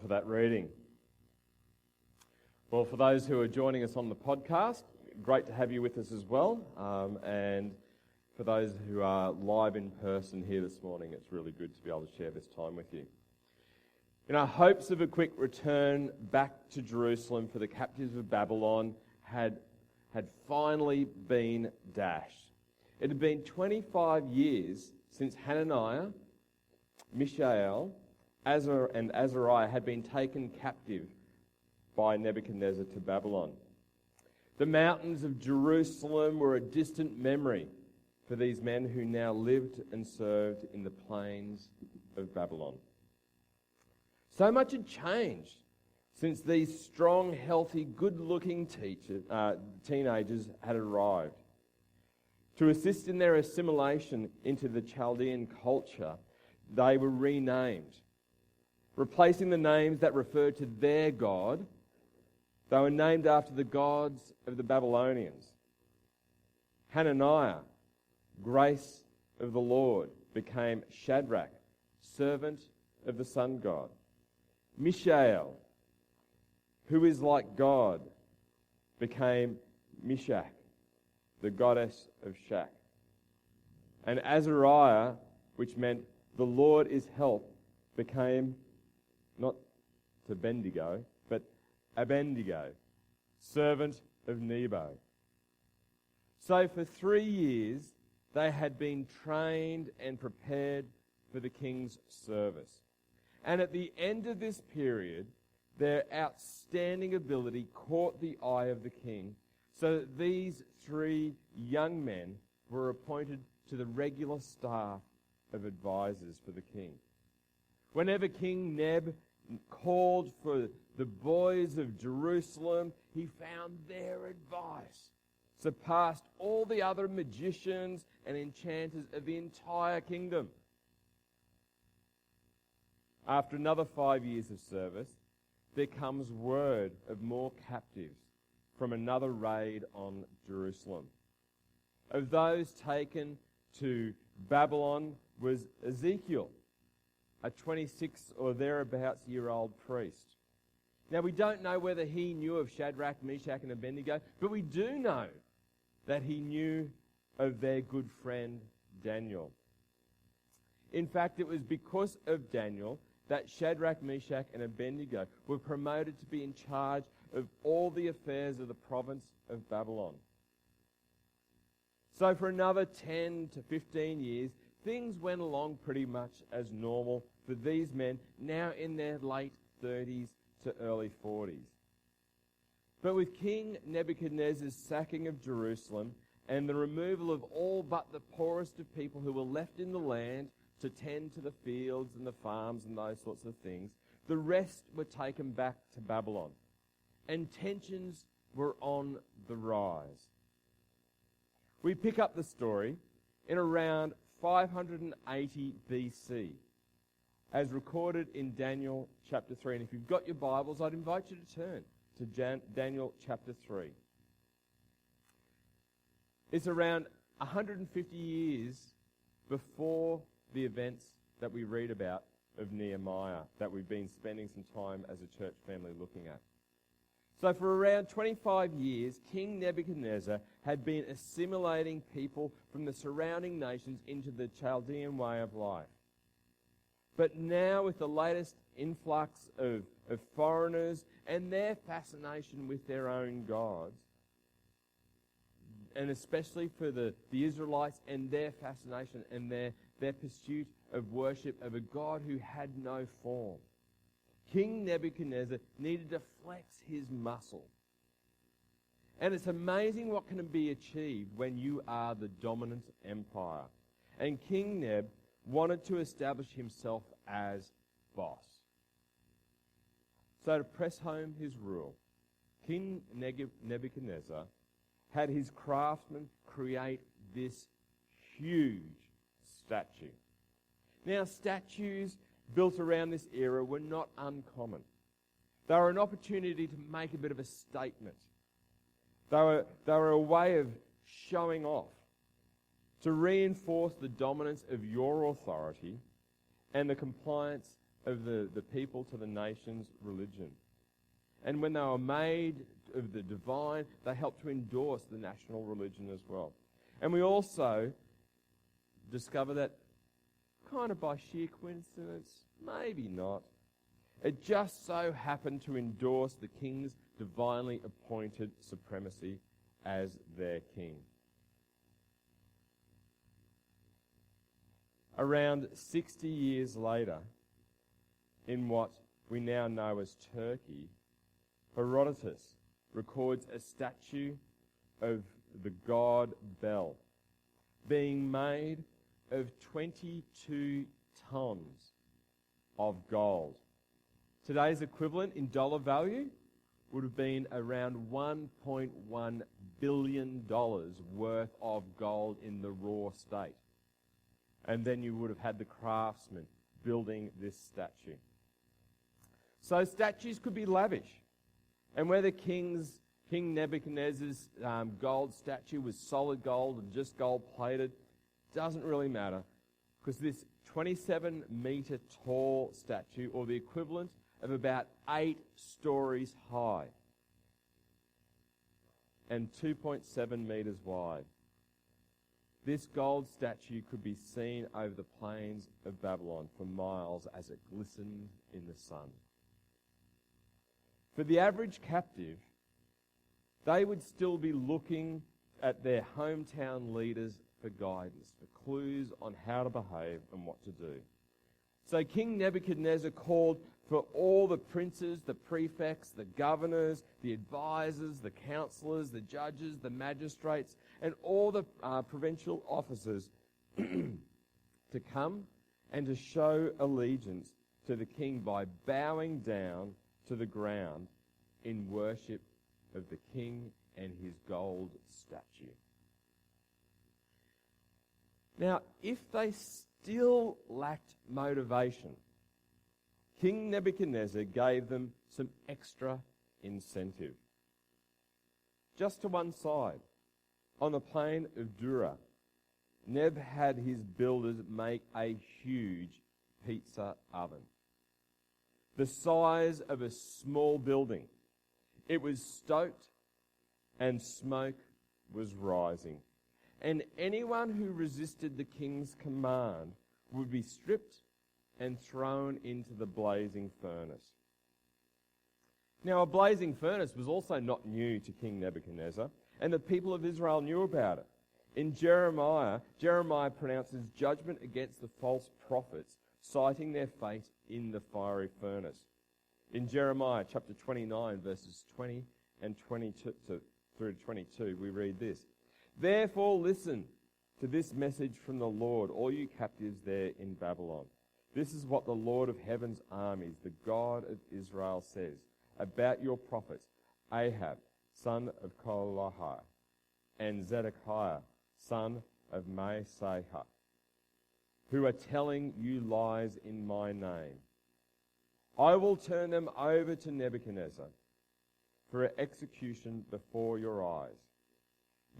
for that reading. Well, for those who are joining us on the podcast, great to have you with us as well. And for those who are live in person here this morning, it's really good to be able to share this time with you. In our hopes of a quick return back to Jerusalem for the captives of Babylon had finally been dashed. It had been 25 years since Hananiah, Mishael, and Azariah had been taken captive by Nebuchadnezzar to Babylon. The mountains of Jerusalem were a distant memory for these men who now lived and served in the plains of Babylon. So much had changed since these strong, healthy, good-looking teenagers had arrived. To assist in their assimilation into the Chaldean culture, they were renamed. Replacing the names that referred to their god, they were named after the gods of the Babylonians. Hananiah, grace of the Lord, became Shadrach, servant of the sun god. Mishael, who is like God, became Meshach, the goddess of Shach. And Azariah, which meant the Lord is help, became not Bendigo, but Abednego, servant of Nebo. So for 3 years, they had been trained and prepared for the king's service. And at the end of this period, their outstanding ability caught the eye of the king, so that these 3 young men were appointed to the regular staff of advisors for the king. Whenever King Neb called for the boys of Jerusalem, he found their advice surpassed all the other magicians and enchanters of the entire kingdom. After another 5 years of service, there comes word of more captives from another raid on Jerusalem. Of those taken to Babylon was Ezekiel, a 26 or thereabouts year old priest. Now, we don't know whether he knew of Shadrach, Meshach, and Abednego, but we do know that he knew of their good friend Daniel. In fact, it was because of Daniel that Shadrach, Meshach, and Abednego were promoted to be in charge of all the affairs of the province of Babylon. So for another 10 to 15 years, things went along pretty much as normal for these men, now in their late 30s to early 40s. But with King Nebuchadnezzar's sacking of Jerusalem and the removal of all but the poorest of people who were left in the land to tend to the fields and the farms and those sorts of things, the rest were taken back to Babylon. And tensions were on the rise. We pick up the story in around 580 BC, as recorded in Daniel chapter 3. And if you've got your Bibles, I'd invite you to turn to Daniel chapter 3. It's around 150 years before the events that we read about of Nehemiah, that we've been spending some time as a church family looking at. So for around 25 years, King Nebuchadnezzar had been assimilating people from the surrounding nations into the Chaldean way of life. But now, with the latest influx of foreigners and their fascination with their own gods, and especially for the Israelites and their fascination and their pursuit of worship of a God who had no form, King Nebuchadnezzar needed to flex his muscle. And it's amazing what can be achieved when you are the dominant empire. And King Neb wanted to establish himself as boss. So to press home his rule, King Nebuchadnezzar had his craftsmen create this huge statue. Now, statues built around this era were not uncommon. They were an opportunity to make a bit of a statement. They were a way of showing off, to reinforce the dominance of your authority and the compliance of the people to the nation's religion. And when they were made of the divine, they helped to endorse the national religion as well. And we also discover that, kind of by sheer coincidence, maybe not, it just so happened to endorse the king's divinely appointed supremacy as their king. Around 60 years later, in what we now know as Turkey, Herodotus records a statue of the god Bel being made of 22 tons of gold. Today's equivalent in dollar value would have been around $1.1 billion worth of gold in the raw state. And then you would have had the craftsman building this statue. So statues could be lavish. And whether King Nebuchadnezzar's gold statue was solid gold and just gold plated, doesn't really matter, because this 27-metre tall statue, or the equivalent of about 8 stories high and 2.7 metres wide, this gold statue could be seen over the plains of Babylon for miles as it glistened in the sun. For the average captive, they would still be looking at their hometown leaders for guidance, for clues on how to behave and what to do. So King Nebuchadnezzar called for all the princes, the prefects, the governors, the advisors, the counselors, the judges, the magistrates, and all the provincial officers to come and to show allegiance to the king by bowing down to the ground in worship of the king and his gold statue. Now, if they still lacked motivation, King Nebuchadnezzar gave them some extra incentive. Just to one side, on the plain of Dura, Neb had his builders make a huge pizza oven, the size of a small building. It was stoked and smoke was rising. And anyone who resisted the king's command would be stripped and thrown into the blazing furnace. Now, a blazing furnace was also not new to King Nebuchadnezzar, and the people of Israel knew about it. In Jeremiah pronounces judgment against the false prophets, citing their fate in the fiery furnace. In Jeremiah chapter 29, verses 20 and 22 through to 22, we read this: "Therefore listen to this message from the Lord, all you captives there in Babylon. This is what the Lord of heaven's armies, the God of Israel, says about your prophets, Ahab, son of Kolaiah, and Zedekiah, son of Maaseiah, who are telling you lies in my name. I will turn them over to Nebuchadnezzar for execution before your eyes.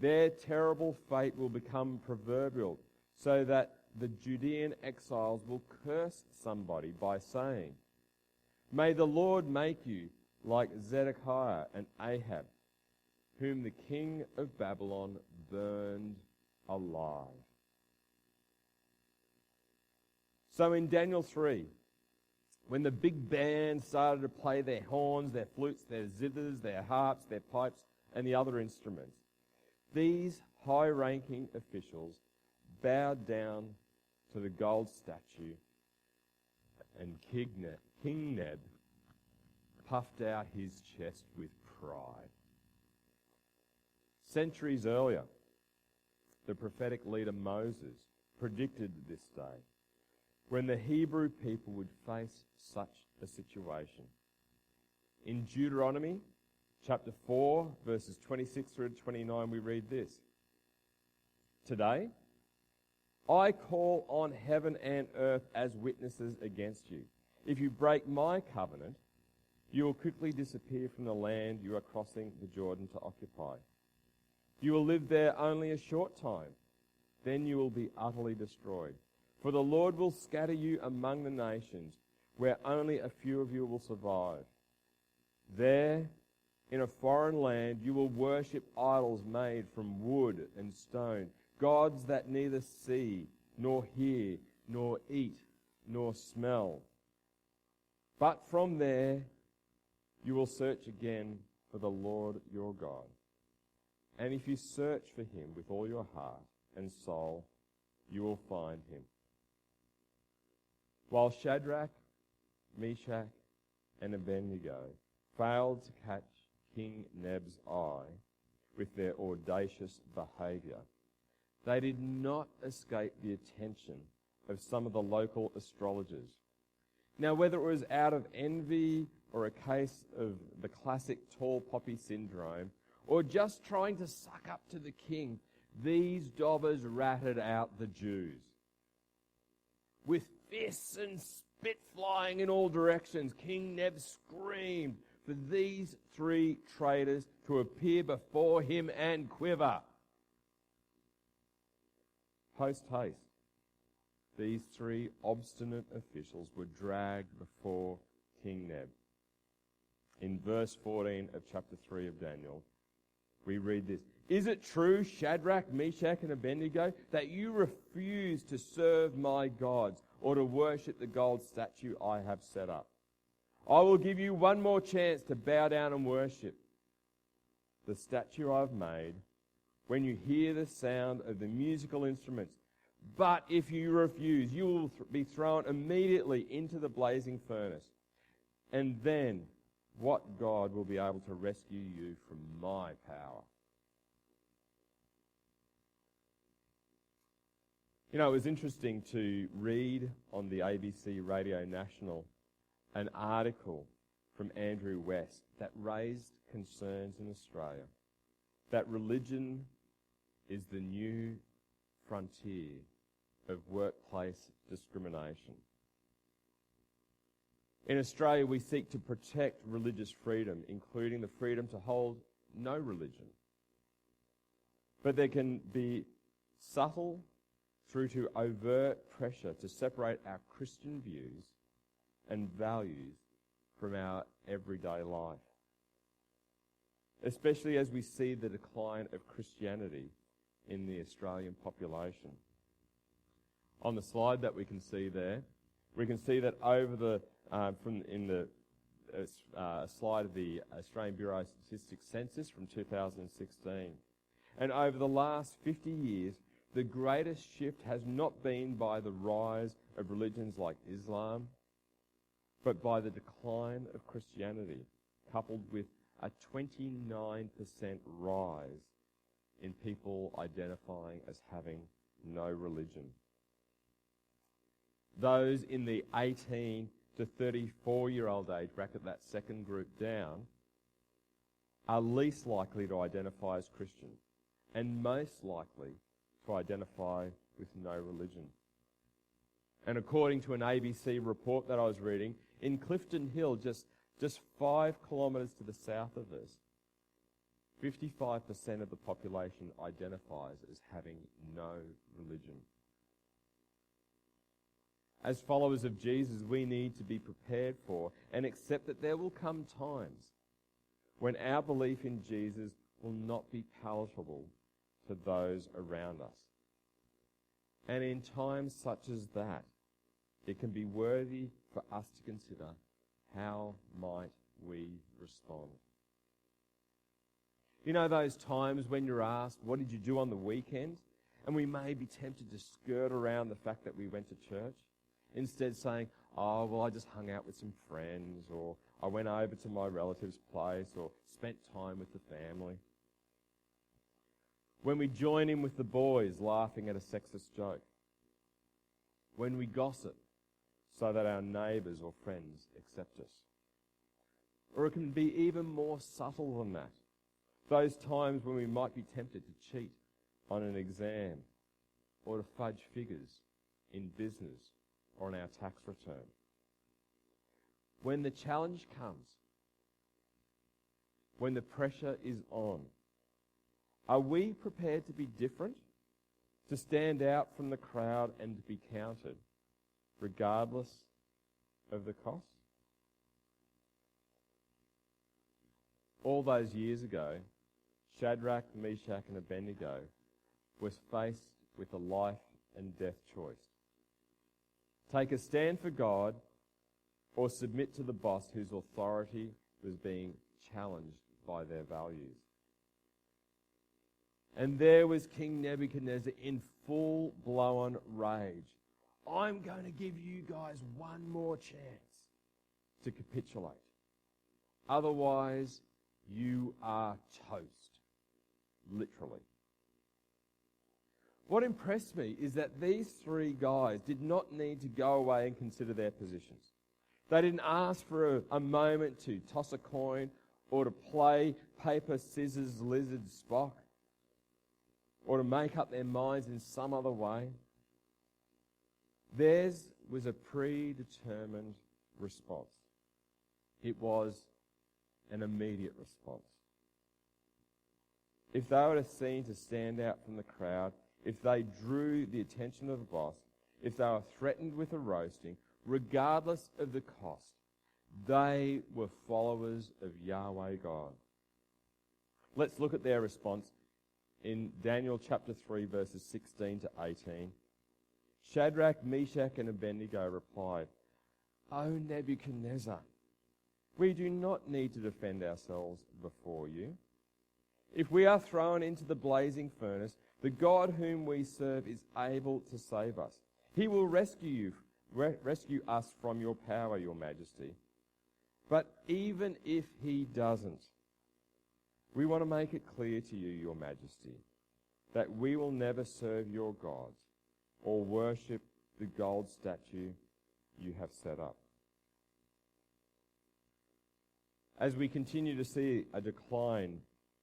Their terrible fate will become proverbial, so that the Judean exiles will curse somebody by saying, 'May the Lord make you like Zedekiah and Ahab, whom the king of Babylon burned alive.'" So in Daniel 3, when the big band started to play their horns, their flutes, their zithers, their harps, their pipes, and the other instruments, these high-ranking officials bowed down to the gold statue, and King Neb puffed out his chest with pride. Centuries earlier, the prophetic leader Moses predicted this day when the Hebrew people would face such a situation. In Deuteronomy chapter 4, verses 26 through to 29, we read this: "Today, I call on heaven and earth as witnesses against you. If you break my covenant, you will quickly disappear from the land you are crossing the Jordan to occupy. You will live there only a short time. Then you will be utterly destroyed. For the Lord will scatter you among the nations where only a few of you will survive. There, in a foreign land, you will worship idols made from wood and stone, gods that neither see, nor hear, nor eat, nor smell. But from there, you will search again for the Lord your God. And if you search for him with all your heart and soul, you will find him. While Shadrach, Meshach, and Abednego failed to catch King Neb's eye with their audacious behaviour, they did not escape the attention of some of the local astrologers. Now, whether it was out of envy or a case of the classic tall poppy syndrome, or just trying to suck up to the king, these dobbers ratted out the Jews. With fists and spit flying in all directions, King Neb screamed for these three traitors to appear before him and quiver. Post haste, these three obstinate officials were dragged before King Neb. In verse 14 of chapter 3 of Daniel, we read this: "Is it true, Shadrach, Meshach, and Abednego, that you refuse to serve my gods or to worship the gold statue I have set up? I will give you one more chance to bow down and worship the statue I've made when you hear the sound of the musical instruments. But if you refuse, you will be thrown immediately into the blazing furnace. And then what God will be able to rescue you from my power?" You know, it was interesting to read on the ABC Radio National an article from Andrew West that raised concerns in Australia that religion is the new frontier of workplace discrimination. In Australia, we seek to protect religious freedom, including the freedom to hold no religion. But there can be subtle through to overt pressure to separate our Christian views and values from our everyday life, especially as we see the decline of Christianity in the Australian population. On the slide that we can see there, we can see that over the slide of the Australian Bureau of Statistics census from 2016. And over the last 50 years, the greatest shift has not been by the rise of religions like Islam, but by the decline of Christianity, coupled with a 29% rise in people identifying as having no religion. Those in the 18 to 34-year-old age bracket, that second group down, are least likely to identify as Christian and most likely to identify with no religion. And according to an ABC report that I was reading, in Clifton Hill, just 5 kilometres to the south of us, 55% of the population identifies as having no religion. As followers of Jesus, we need to be prepared for and accept that there will come times when our belief in Jesus will not be palatable to those around us. And in times such as that, it can be worthy for us to consider, how might we respond? You know those times when you're asked, what did you do on the weekend? And we may be tempted to skirt around the fact that we went to church, instead saying, oh, well, I just hung out with some friends, or I went over to my relative's place, or spent time with the family. When we join in with the boys laughing at a sexist joke. When we gossip so that our neighbours or friends accept us. Or it can be even more subtle than that. Those times when we might be tempted to cheat on an exam, or to fudge figures in business or on our tax return. When the challenge comes, when the pressure is on, are we prepared to be different, to stand out from the crowd and to be counted, regardless of the cost? All those years ago, Shadrach, Meshach, and Abednego was faced with a life and death choice. Take a stand for God or submit to the boss whose authority was being challenged by their values. And there was King Nebuchadnezzar in full-blown rage. I'm going to give you guys one more chance to capitulate. Otherwise, you are toast. Literally. What impressed me is that these three guys did not need to go away and consider their positions. They didn't ask for a moment to toss a coin or to play paper, scissors, lizard, Spock, or to make up their minds in some other way. Theirs was a predetermined response. It was an immediate response. If they were seen to stand out from the crowd, if they drew the attention of the boss, if they were threatened with a roasting, regardless of the cost, they were followers of Yahweh God. Let's look at their response in Daniel chapter 3, verses 16 to 18. Shadrach, Meshach, and Abednego replied, O Nebuchadnezzar, we do not need to defend ourselves before you. If we are thrown into the blazing furnace, the God whom we serve is able to save us. He will rescue us from your power, your majesty. But even if he doesn't, we want to make it clear to you, your majesty, that we will never serve your gods or worship the gold statue you have set up. As we continue to see a decline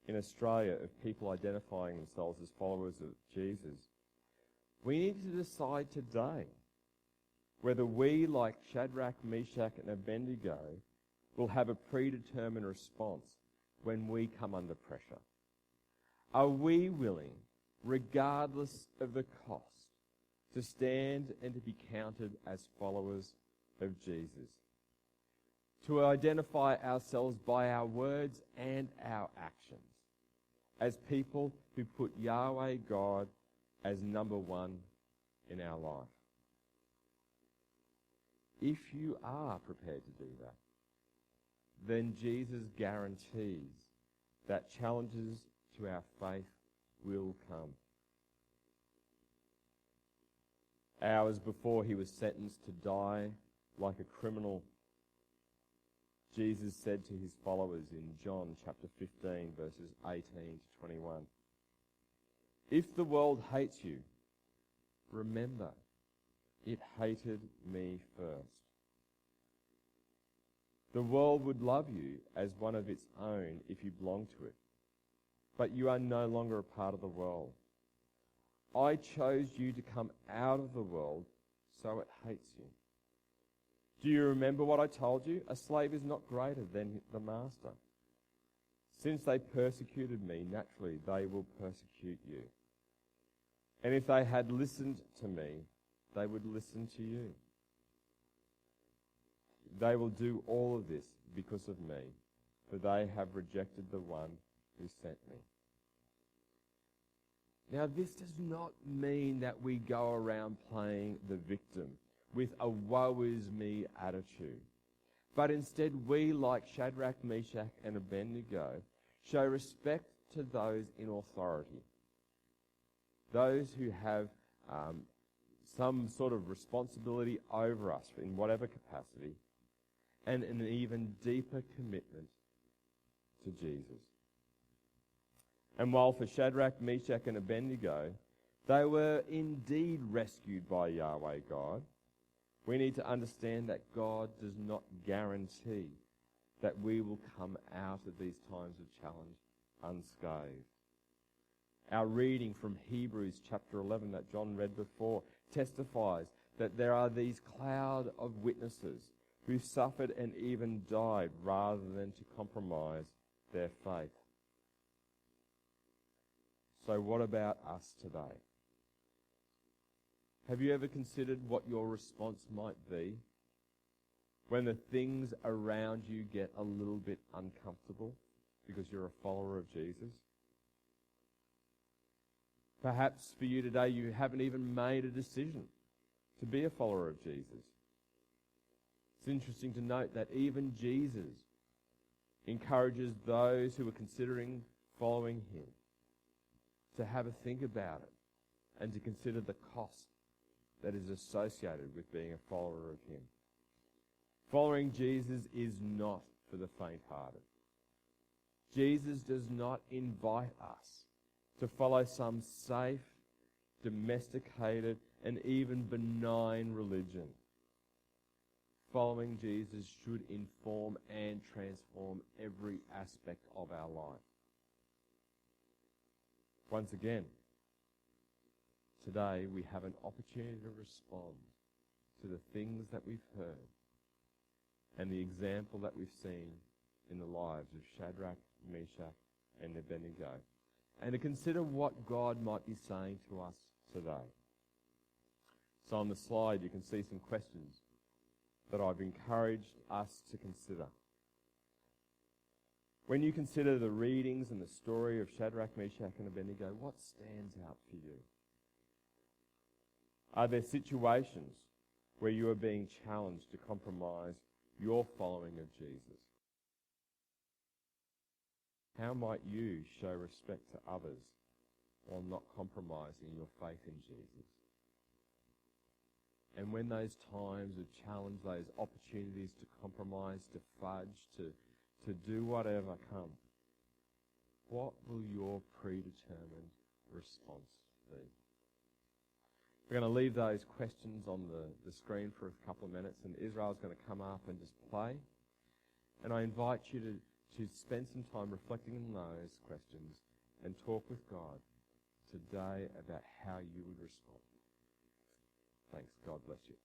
in Australia of people identifying themselves as followers of Jesus, we need to decide today whether we, like Shadrach, Meshach, and Abednego, will have a predetermined response when we come under pressure. Are we willing, regardless of the cost, to stand and to be counted as followers of Jesus? To identify ourselves by our words and our actions as people who put Yahweh God as number one in our life. If you are prepared to do that, then Jesus guarantees that challenges to our faith will come. Hours before he was sentenced to die like a criminal, Jesus said to his followers in John chapter 15, verses 18 to 21, if the world hates you, remember, it hated me first. The world would love you as one of its own if you belong to it, but you are no longer a part of the world. I chose you to come out of the world, so it hates you. Do you remember what I told you? A slave is not greater than the master. Since they persecuted me, naturally they will persecute you. And if they had listened to me, they would listen to you. They will do all of this because of me, for they have rejected the one who sent me. Now, this does not mean that we go around playing the victim with a woe-is-me attitude. But instead, we, like Shadrach, Meshach, and Abednego, show respect to those in authority, those who have some sort of responsibility over us in whatever capacity, and an even deeper commitment to Jesus. And while for Shadrach, Meshach, and Abednego, they were indeed rescued by Yahweh God, we need to understand that God does not guarantee that we will come out of these times of challenge unscathed. Our reading from Hebrews chapter 11 that John read before testifies that there are these cloud of witnesses who suffered and even died rather than to compromise their faith. So what about us today? Have you ever considered what your response might be When the things around you get a little bit uncomfortable because you're a follower of Jesus? Perhaps for you today, you haven't even made a decision to be a follower of Jesus. It's interesting to note that even Jesus encourages those who are considering following him to have a think about it and to consider the cost that is associated with being a follower of him. Following Jesus is not for the faint-hearted. Jesus does not invite us to follow some safe, domesticated, and even benign religion. Following Jesus should inform and transform every aspect of our life. Once again, today we have an opportunity to respond to the things that we've heard and the example that we've seen in the lives of Shadrach, Meshach, and Abednego, and to consider what God might be saying to us today. So on the slide you can see some questions that I've encouraged us to consider. When you consider the readings and the story of Shadrach, Meshach, and Abednego, what stands out for you? Are there situations where you are being challenged to compromise your following of Jesus? How might you show respect to others while not compromising your faith in Jesus? And when those times of challenge, those opportunities to compromise, to fudge, to do whatever come, what will your predetermined response be? We're going to leave those questions on the screen for a couple of minutes, and Israel's going to come up and just play. And I invite you to spend some time reflecting on those questions and talk with God today about how you would respond. Thanks. God bless you.